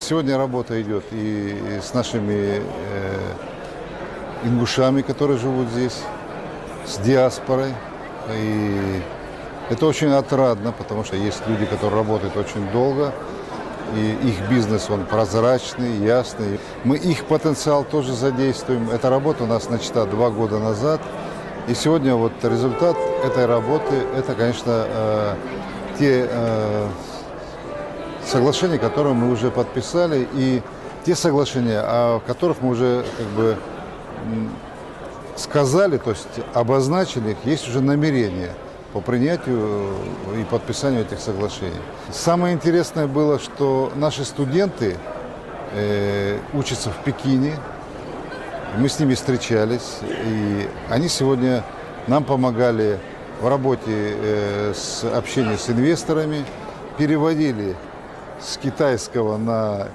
Сегодня работа идет и с нашими ингушами, которые живут здесь, с диаспорой. И это очень отрадно, потому что есть люди, которые работают очень долго, и их бизнес, он прозрачный, ясный. Мы их потенциал тоже задействуем. Эта работа у нас начата 2 года назад. И сегодня вот результат этой работы, это, конечно, те соглашения, которые мы уже подписали, и те соглашения, о которых мы уже сказали, то есть обозначили их, есть уже намерение по принятию и подписанию этих соглашений. Самое интересное было, что наши студенты учатся в Пекине, мы с ними встречались, и они сегодня нам помогали в работе с общением с инвесторами, переводили с китайского на